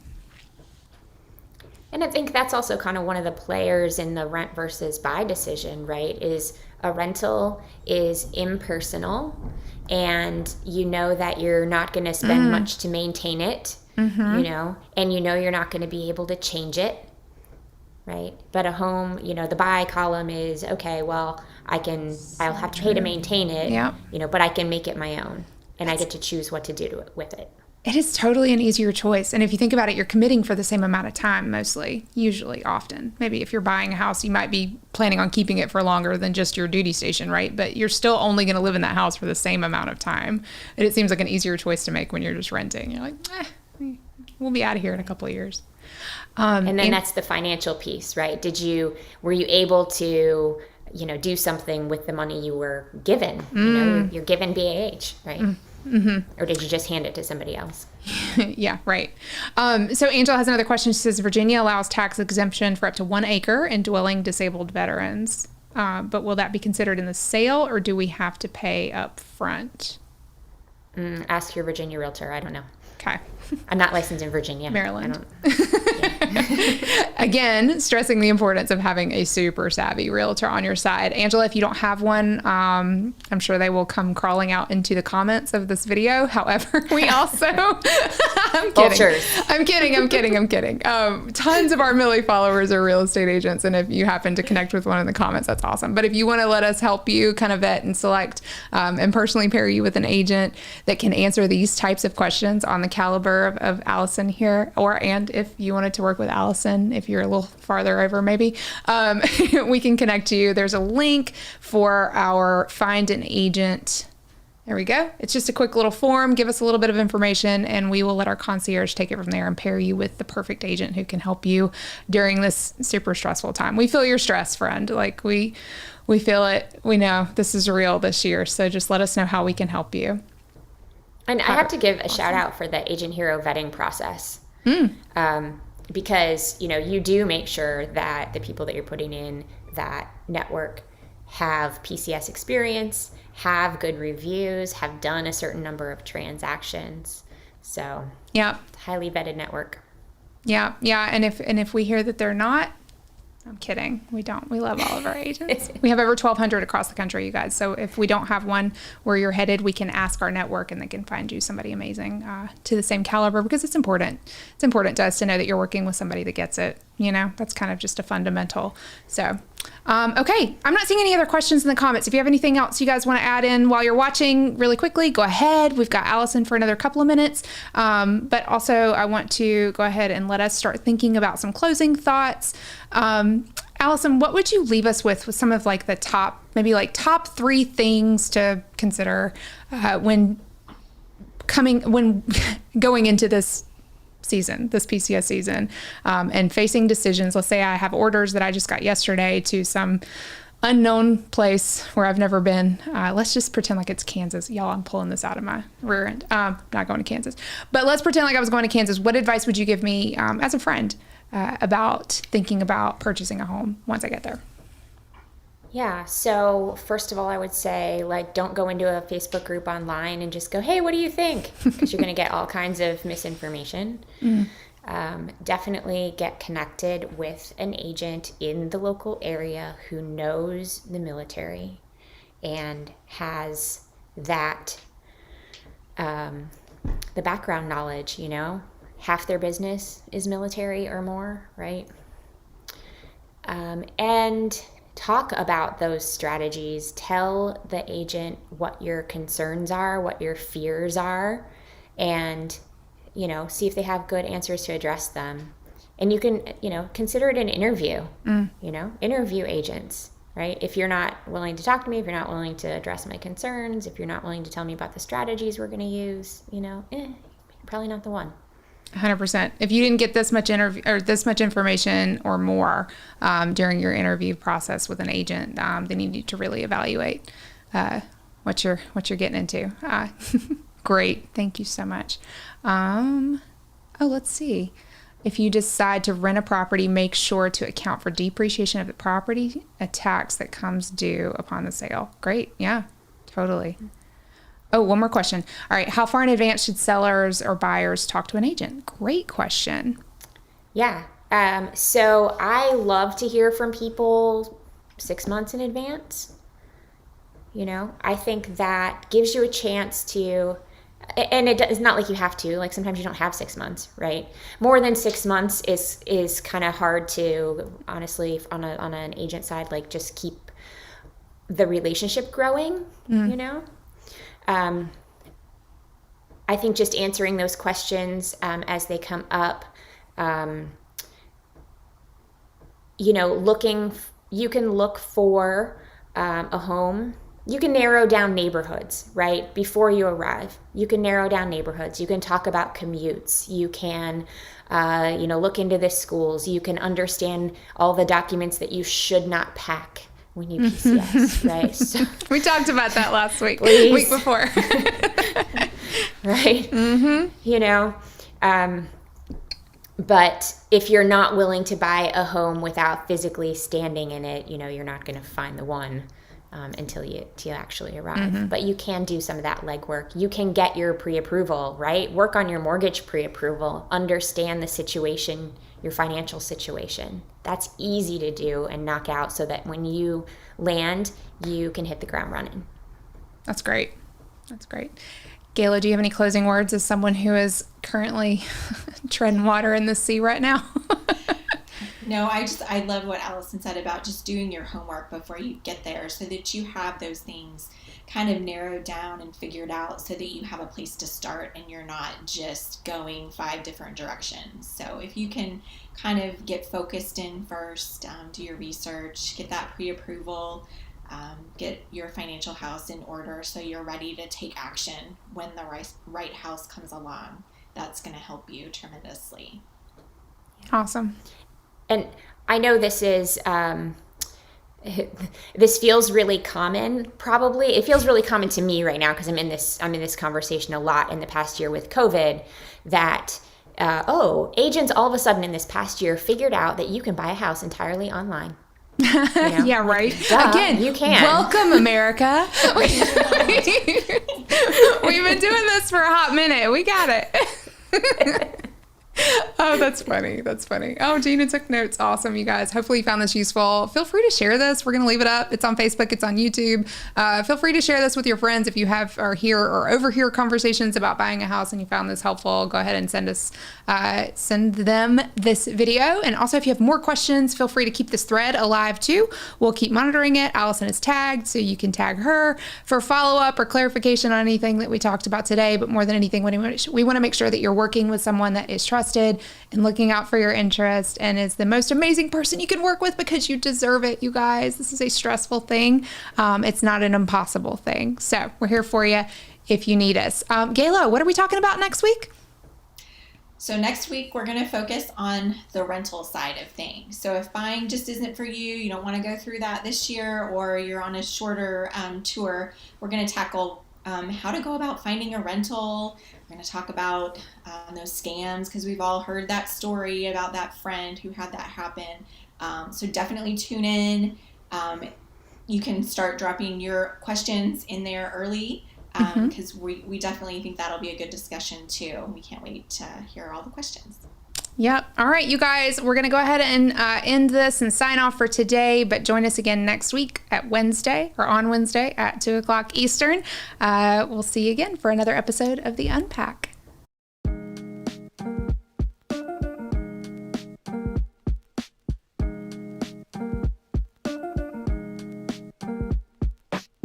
And I think that's also kind of one of the players in the rent versus buy decision, right? Is a rental is impersonal, and that you're not going to spend much to maintain it, and you're not going to be able to change it, right? But a home, the buy column is, okay, well, I'll have to pay to maintain it, but I can make it my own, and I get to choose what to do with it. It is totally an easier choice. And if you think about it, you're committing for the same amount of time, usually, often. Maybe if you're buying a house, you might be planning on keeping it for longer than just your duty station, right? But you're still only going to live in that house for the same amount of time. And it seems like an easier choice to make when you're just renting. You're like, we'll be out of here in a couple of years. And then that's the financial piece, right? Were you able to do something with the money you were given. You're given BAH, right? Mm-hmm. Or did you just hand it to somebody else? Yeah, right. So Angela has another question. She says, Virginia allows tax exemption for up to 1 acre in dwelling disabled veterans. But will that be considered in the sale, or do we have to pay up front? Ask your Virginia realtor. I don't know. Okay. I'm not licensed in Virginia. Maryland. Again, stressing the importance of having a super savvy realtor on your side. Angela, if you don't have one, I'm sure they will come crawling out into the comments of this video. However, we also, I'm kidding. Tons of our MILLIE followers are real estate agents. And if you happen to connect with one in the comments, that's awesome. But if you want to let us help you kind of vet and select and personally pair you with an agent that can answer these types of questions on the caliber of Alison here, and if you wanted to work with Alison, if you're a little farther over maybe, we can connect you. There's a link for our Find an Agent. There we go. It's just a quick little form. Give us a little bit of information and we will let our concierge take it from there and pair you with the perfect agent who can help you during this super stressful time. We feel your stress, friend. Like we feel it. We know this is real this year. So just let us know how we can help you. And I have to give a shout out for the Agent Hero vetting process. Because, you do make sure that the people that you're putting in that network have PCS experience, have good reviews, have done a certain number of transactions. So, yeah, highly vetted network. Yeah. And if we hear that they're not, I'm kidding. We don't. We love all of our agents. We have over 1,200 across the country, you guys. So if we don't have one where you're headed, we can ask our network and they can find you somebody amazing to the same caliber, because it's important. It's important to us to know that you're working with somebody that gets it. That's kind of just a fundamental. So, okay. I'm not seeing any other questions in the comments. If you have anything else you guys want to add in while you're watching really quickly, go ahead. We've got Alison for another couple of minutes. But also I want to go ahead and let us start thinking about some closing thoughts. Alison, what would you leave us with some of like the top 3 things to consider when going into this season, this PCS season, and facing decisions? Let's say I have orders that I just got yesterday to some unknown place where I've never been. Let's just pretend like it's Kansas. Y'all, I'm pulling this out of my rear end. Not going to Kansas, but let's pretend like I was going to Kansas. What advice would you give me as a friend about thinking about purchasing a home once I get there? Yeah. So first of all, I would say, don't go into a Facebook group online and just go, hey, what do you think? Because you're going to get all kinds of misinformation. Definitely get connected with an agent in the local area who knows the military and has that, the background knowledge, half their business is military or more, right? And talk about those strategies. Tell the agent what your concerns are, what your fears are, and, see if they have good answers to address them. And you can, consider it an interview, interview agents, right? If you're not willing to talk to me, if you're not willing to address my concerns, if you're not willing to tell me about the strategies we're going to use, probably not the one. 100%. If you didn't get this much information or more during your interview process with an agent, then you need to really evaluate what you're getting into. Great, thank you so much. Let's see. If you decide to rent a property, make sure to account for depreciation of the property, a tax that comes due upon the sale. Great, yeah, totally. Oh, one more question. All right. How far in advance should sellers or buyers talk to an agent? Great question. Yeah. So I love to hear from people 6 months in advance. I think that gives you a chance to, and it's not like you have to, like sometimes you don't have 6 months, right? More than 6 months is kind of hard to, honestly, on an agent side, just keep the relationship growing, I think just answering those questions as they come up, you can look for a home. You can narrow down neighborhoods, right? Before you arrive, you can narrow down neighborhoods. You can talk about commutes. You can, look into the schools. You can understand all the documents that you should not pack We need PCS, right? So, we talked about that last week, Please. week before. Right? Mm-hmm. You know, but if you're not willing to buy a home without physically standing in it, you know, you're not going to find the one until you actually arrive. Mm-hmm. But you can do some of that legwork. You can get your pre-approval, right? Work on your mortgage pre-approval. Understand the situation, your financial situation. That's easy to do and knock out so that when you land, you can hit the ground running. That's great. That's great. Gayla, do you have any closing words as someone who is currently treading water in the sea right now? No, I love what Alison said about just doing your homework before you get there so that you have those things kind of narrowed down and figured out so that you have a place to start and you're not just going 5 different directions. So if you can kind of get focused in first, do your research, get that pre-approval, get your financial house in order so you're ready to take action when the right house comes along, that's going to help you tremendously. Awesome. And I know this is, this feels really common, probably. It feels really common to me right now because I'm in this conversation a lot in the past year with COVID that, agents all of a sudden in this past year figured out that you can buy a house entirely online. You know? Yeah, right. Duh, Again, you can. Welcome, America. We've been doing this for a hot minute. We got it. Oh, that's funny. That's funny. Oh, Gina took notes. Awesome, you guys. Hopefully you found this useful. Feel free to share this. We're going to leave it up. It's on Facebook. It's on YouTube. Feel free to share this with your friends if you are overhear conversations about buying a house and you found this helpful. Go ahead and send them this video. And also, if you have more questions, feel free to keep this thread alive too. We'll keep monitoring it. Alison is tagged, so you can tag her for follow-up or clarification on anything that we talked about today. But more than anything, we want to make sure that you're working with someone that is trusted and looking out for your interest and is the most amazing person you can work with because you deserve it, you guys. This is a stressful thing. It's not an impossible thing. So we're here for you if you need us. Gayla, what are we talking about next week? So next week, we're going to focus on the rental side of things. So if buying just isn't for you, you don't want to go through that this year, or you're on a shorter tour, we're going to tackle how to go about finding a rental. We're going to talk about those scams because we've all heard that story about that friend who had that happen. So definitely tune in. You can start dropping your questions in there early because we definitely think that'll be a good discussion too. We can't wait to hear all the questions. Yep. All right, you guys, we're going to go ahead and end this and sign off for today, but join us again next week on Wednesday at 2:00 Eastern. We'll see you again for another episode of The Unpack.